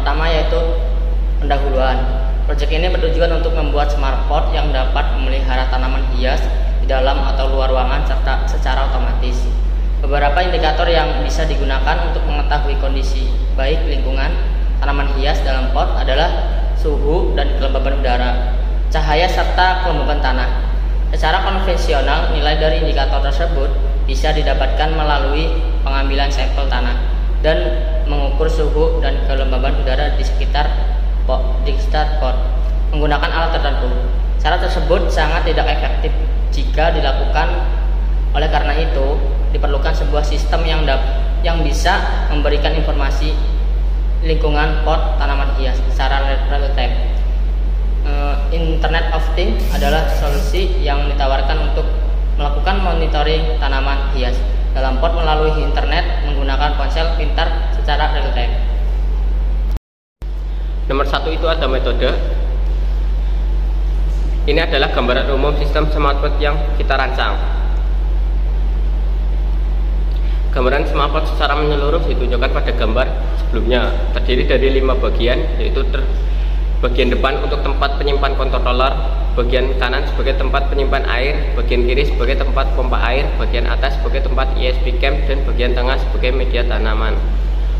pertama yaitu pendahuluan. Proyek ini bertujuan untuk membuat smart pot yang dapat memelihara tanaman hias di dalam atau luar ruangan serta secara otomatis. Beberapa indikator yang bisa digunakan untuk mengetahui kondisi baik lingkungan tanaman hias dalam pot adalah suhu dan kelembaban udara, cahaya serta kelembaban tanah. Secara konvensional, nilai dari indikator tersebut bisa didapatkan melalui pengambilan sampel tanah dan mengukur suhu dan kelembaban udara di sekitar pot menggunakan alat tertentu. Cara tersebut sangat tidak efektif jika dilakukan. Oleh karena itu, diperlukan sebuah sistem yang bisa memberikan informasi lingkungan pot tanaman hias secara real time. Internet of Things adalah solusi yang ditawarkan untuk melakukan monitoring tanaman hias dalam pot melalui internet menggunakan ponsel pintar secara real time. Nomor 1 itu ada metode. Ini adalah gambaran umum sistem smart pot yang kita rancang. Gambaran smart pot secara menyeluruh ditunjukkan pada gambar sebelumnya. Terdiri dari 5 bagian, yaitu bagian depan untuk tempat penyimpan controller, bagian kanan sebagai tempat penyimpan air, bagian kiri sebagai tempat pompa air, bagian atas sebagai tempat ESP cam, dan bagian tengah sebagai media tanaman.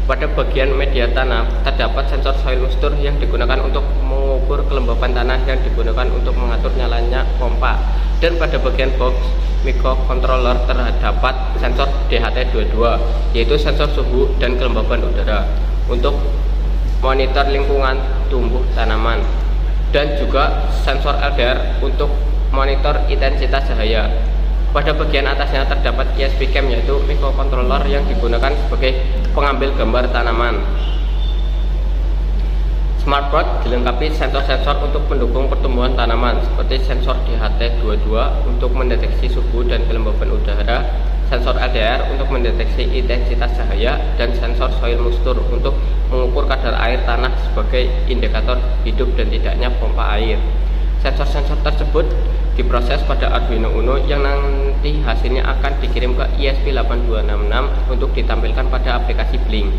Pada bagian media tanam terdapat sensor soil moisture yang digunakan untuk mengukur kelembapan tanah yang digunakan untuk mengatur nyalanya pompa, dan pada bagian box microcontroller terdapat sensor DHT22, yaitu sensor suhu dan kelembaban udara untuk monitor lingkungan tumbuh tanaman, dan juga sensor LDR untuk monitor intensitas cahaya. Pada bagian atasnya terdapat ESP cam, yaitu microcontroller yang digunakan sebagai pengambil gambar tanaman. Smart pot dilengkapi sensor-sensor untuk mendukung pertumbuhan tanaman seperti sensor DHT22 untuk mendeteksi suhu dan kelembaban udara, sensor LDR untuk mendeteksi intensitas cahaya, dan sensor soil moisture untuk mengukur kadar air tanah sebagai indikator hidup dan tidaknya pompa air. Sensor-sensor tersebut diproses pada Arduino Uno yang nanti hasilnya akan dikirim ke ESP8266 untuk ditampilkan pada aplikasi Blink.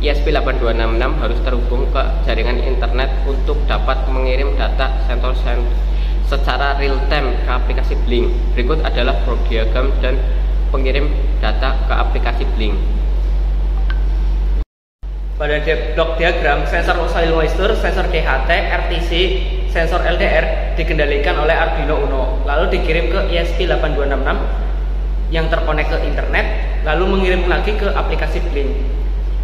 ESP8266 harus terhubung ke jaringan internet untuk dapat mengirim data sensor secara real time ke aplikasi Blink. Berikut adalah block diagram dan pengirim data ke aplikasi Blink. Pada blok diagram, sensor soil moisture, sensor DHT, RTC, sensor LDR dikendalikan oleh Arduino Uno, lalu dikirim ke ESP8266 yang terkonek ke internet, lalu mengirim lagi ke aplikasi Blink.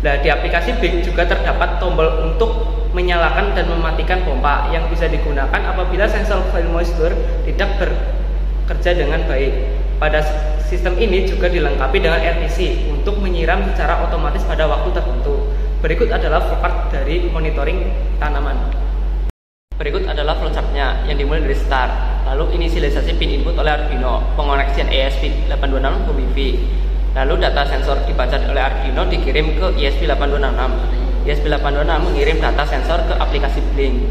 Nah, di aplikasi Blink juga terdapat tombol untuk menyalakan dan mematikan pompa yang bisa digunakan apabila sensor soil moisture tidak bekerja dengan baik. Pada sistem ini juga dilengkapi dengan RTC untuk menyiram secara otomatis pada waktu tertentu. Berikut adalah flowchart dari monitoring tanaman. Berikut adalah flowchartnya yang dimulai dari start, lalu inisialisasi pin input oleh Arduino, pengoneksian ESP8266 ke Wi-Fi, lalu data sensor dibaca oleh Arduino dikirim ke ESP8266. ESP8266 mengirim data sensor ke aplikasi Blink.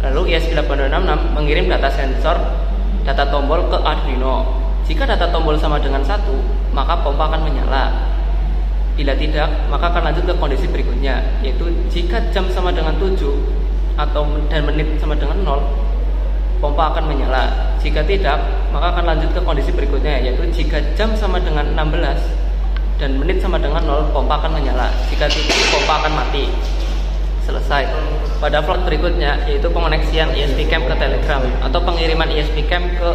Lalu ESP8266 mengirim data tombol ke Arduino. Jika data tombol sama dengan 1, maka pompa akan menyala. Bila tidak, maka akan lanjut ke kondisi berikutnya, yaitu jika jam sama dengan 7 dan menit sama dengan 0, pompa akan menyala. Jika tidak, maka akan lanjut ke kondisi berikutnya, yaitu jika jam sama dengan 16 dan menit sama dengan 0, pompa akan menyala. Jika tidak, pompa akan mati. Selesai. Pada plot berikutnya, yaitu pengoneksian ESP cam ke Telegram atau pengiriman ESP cam ke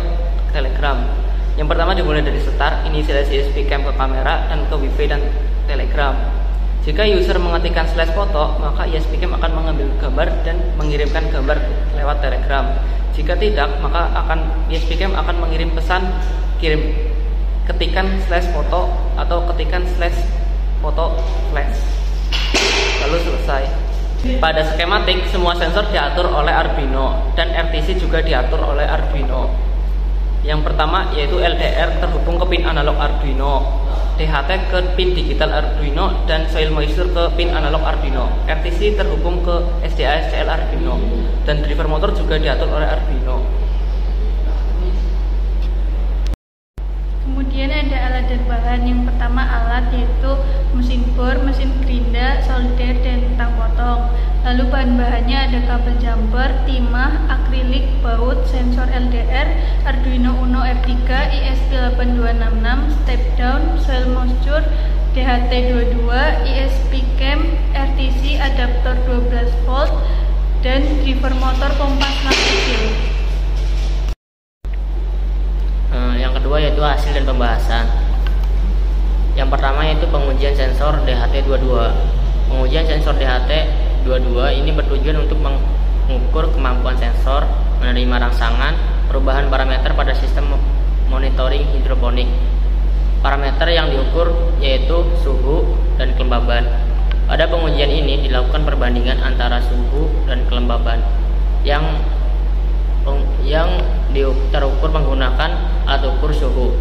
Telegram. Yang pertama dimulai dari start, inisialisasi ESP cam ke kamera dan ke Wi-Fi dan Telegram. Jika user mengetikkan slash foto, maka ESP cam akan mengambil gambar dan mengirimkan gambar lewat Telegram. Jika tidak, maka ESP cam akan mengirim pesan ketikan slash foto atau ketikan slash foto flash. Lalu selesai. Pada skematik, semua sensor diatur oleh Arduino dan RTC juga diatur oleh Arduino. Yang pertama yaitu LDR terhubung ke pin analog Arduino, DHT ke pin digital Arduino, dan soil moisture ke pin analog Arduino. RTC terhubung ke SDA/SCL Arduino, dan driver motor juga diatur oleh Arduino. Kemudian ada alat dan bahan. Yang pertama alat yaitu mesin bor, mesin gerinda, solder, dan tang potong. Lalu bahan-bahannya ada kabel jumper, timah, akrilik, baut, sensor LDR, Arduino Uno R3, ESP8266, step down, soil moisture, DHT22, ESP cam, RTC, adaptor 12 volt, dan driver motor pompa selang kecil. Yang kedua yaitu hasil dan pembahasan. Yang pertama yaitu pengujian sensor DHT22. Pengujian sensor DHT22 ini bertujuan untuk mengukur kemampuan sensor menerima rangsangan, perubahan parameter pada sistem monitoring hidroponik. Parameter yang diukur yaitu suhu dan kelembaban. Pada pengujian ini dilakukan perbandingan antara suhu dan kelembaban yang terukur menggunakan alat ukur suhu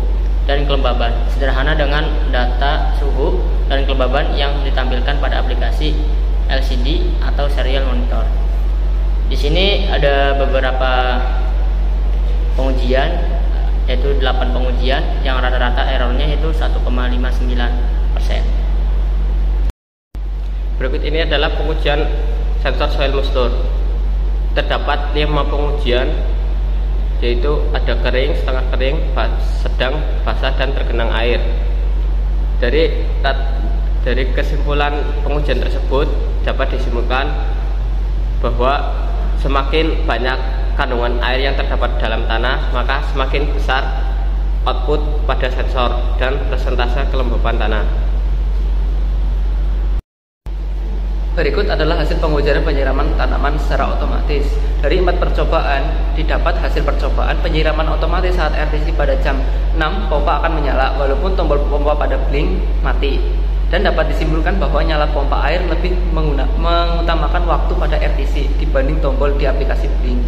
dan kelembaban sederhana dengan data suhu dan kelembaban yang ditampilkan pada aplikasi LCD atau serial monitor. Di sini ada beberapa pengujian, yaitu 8 pengujian yang rata-rata errornya itu 1,59%. Berikut ini adalah pengujian sensor soil moisture. Terdapat 5 pengujian, yaitu ada kering, setengah kering, sedang, basah, dan tergenang air. Dari kesimpulan pengujian tersebut dapat disimpulkan bahwa semakin banyak kandungan air yang terdapat dalam tanah, maka semakin besar output pada sensor dan persentase kelembaban tanah. Berikut adalah hasil pengujian penyiraman tanaman secara otomatis. Dari 4 percobaan, didapat hasil percobaan penyiraman otomatis saat RTC pada jam 6, pompa akan menyala walaupun tombol pompa pada blink mati. Dan dapat disimpulkan bahwa nyala pompa air lebih mengutamakan waktu pada RTC dibanding tombol di aplikasi blink.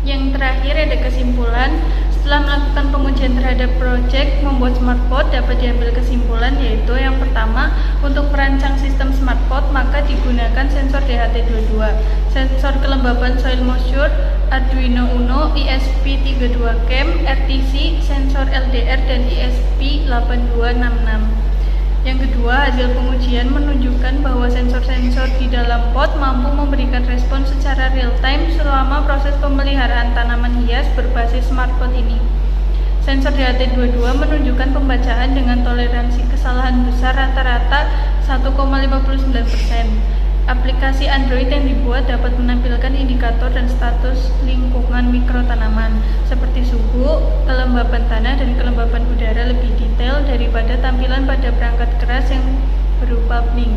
Yang terakhir ada kesimpulan. Setelah melakukan pengujian terhadap proyek membuat SmartPot, dapat diambil kesimpulan yaitu yang pertama, untuk merancang sistem SmartPot maka digunakan sensor DHT22, sensor kelembaban soil moisture, Arduino Uno, ESP32 cam, RTC, sensor LDR, dan ESP8266. Yang kedua, hasil pengujian menunjukkan bahwa sensor-sensor di dalam pot mampu memberikan respon secara real-time selama proses pemeliharaan tanaman hias berbasis SmartPot ini. Sensor DHT22 menunjukkan pembacaan dengan toleransi kesalahan besar rata-rata 1,59%. Aplikasi Android yang dibuat dapat menampilkan indikator dan status lingkungan mikrotanaman seperti suhu, kelembaban tanah, dan kelembaban udara lebih detail daripada tampilan pada perangkat keras yang berupa blink.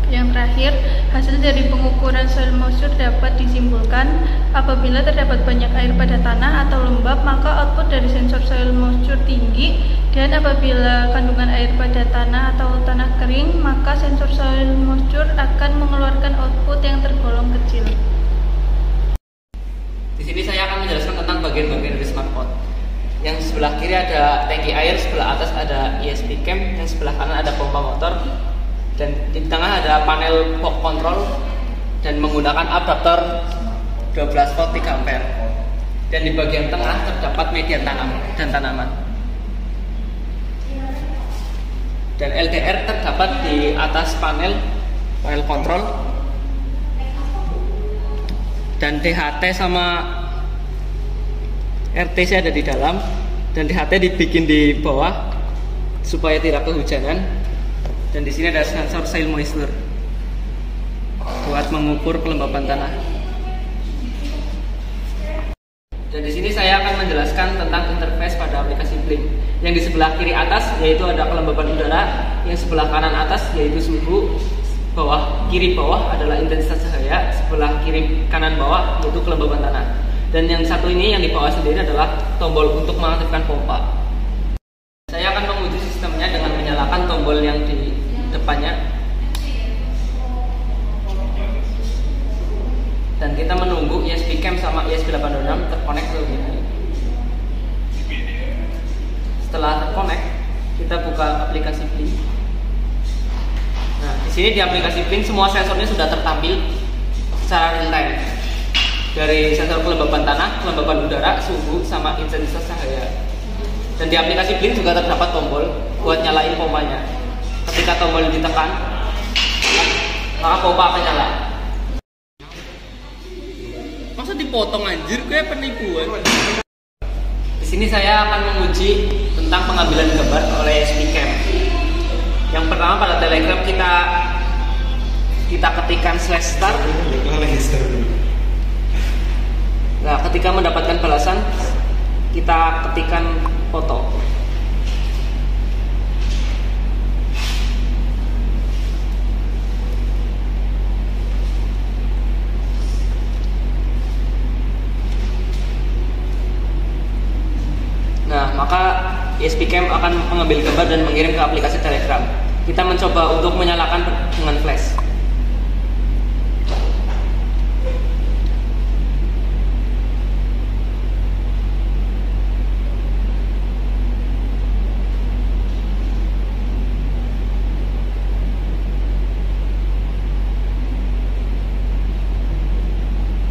Yang terakhir, hasil dari pengukuran soil moisture dapat disimpulkan apabila terdapat banyak air pada tanah atau lembab maka output dari sensor soil moisture tinggi, dan apabila kandungan air pada tanah atau tanah kering maka sensor soil moisture akan mengeluarkan output yang tergolong kecil. Di sini saya akan menjelaskan tentang bagian-bagian dari SmartPot. Yang sebelah kiri ada tangki air, sebelah atas ada ESP cam, yang sebelah kanan ada pompa motor, dan di tengah ada panel fog control dan menggunakan adaptor 12 volt 3 ampere. Dan di bagian tengah terdapat media tanam dan tanaman. Dan LDR terdapat di atas panel control, dan DHT sama RTC ada di dalam, dan DHT dibikin di bawah supaya tidak kehujanan. Dan di sini ada sensor soil moisture buat mengukur kelembaban tanah. Dan di sini saya akan menjelaskan tentang interface pada aplikasi Blink. Yang di sebelah kiri atas yaitu ada kelembaban udara, yang sebelah kanan atas yaitu suhu, kiri bawah adalah intensitas cahaya, sebelah kiri kanan bawah yaitu kelembaban tanah. Dan yang satu ini yang di bawah sendiri adalah tombol untuk mengaktifkan pompa. Saya akan menguji sistemnya dengan menyalakan tombol yang di depannya, dan kita menunggu ESP cam sama ESP8266 terkonek terlebih dahulu. Setelah terkonek, kita buka aplikasi Blink. Nah, di sini di aplikasi Blink semua sensornya sudah tertampil secara real time. Dari sensor kelembaban tanah, kelembaban udara, suhu, sama intensitas cahaya. Dan di aplikasi Blink juga terdapat tombol buat nyalain pompanya. Ketika tombol ditekan, maka pompa akan nyala. Masa dipotong anjir, kayak penipuan. Di sini saya akan menguji tentang pengambilan gambar oleh SPCam. Yang pertama pada Telegram kita ketikkan /start. Nah, ketika mendapatkan balasan kita ketikkan foto. Nah, maka SPCam akan mengambil gambar dan mengirim ke aplikasi Telegram. Kita mencoba untuk menyalakan dengan flash.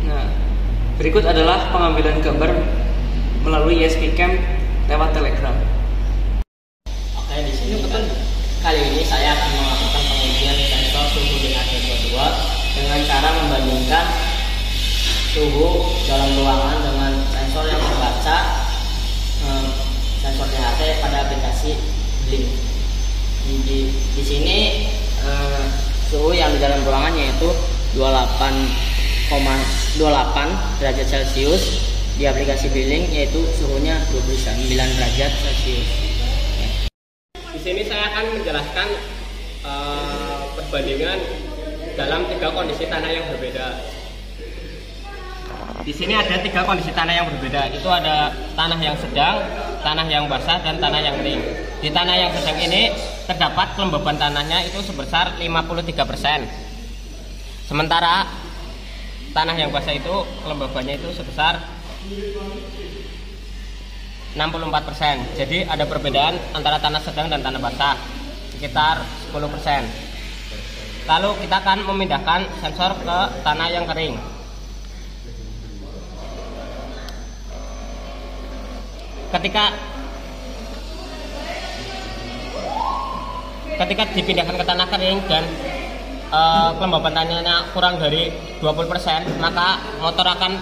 Nah, berikut adalah pengambilan gambar melalui SPCam lewat Telegram. Oke, di sini kali ini saya akan melakukan pengujian sensor suhu DHT22 dengan cara membandingkan suhu dalam ruangan dengan sensor yang membaca sensor DHT pada aplikasi Blink. Di sini suhu yang di dalam ruangan yaitu 28,28 derajat Celcius. Di aplikasi Blink yaitu suhunya 29 derajat Celcius. Di sini saya akan menjelaskan perbandingan dalam 3 kondisi tanah yang berbeda. Di sini ada 3 kondisi tanah yang berbeda. Itu ada tanah yang sedang, tanah yang basah, dan tanah yang kering. Di tanah yang sedang ini terdapat kelembaban tanahnya itu sebesar 53%. Sementara tanah yang basah itu kelembabannya itu sebesar 64%. Jadi ada perbedaan antara tanah sedang dan tanah basah sekitar 10%. Lalu kita akan memindahkan sensor ke tanah yang kering. Ketika dipindahkan ke tanah kering dan kelembaban tanahnya kurang dari 20%, maka motor akan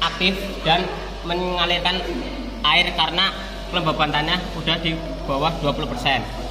aktif dan mengalirkan air karena kelembaban tanah udah di bawah 20%.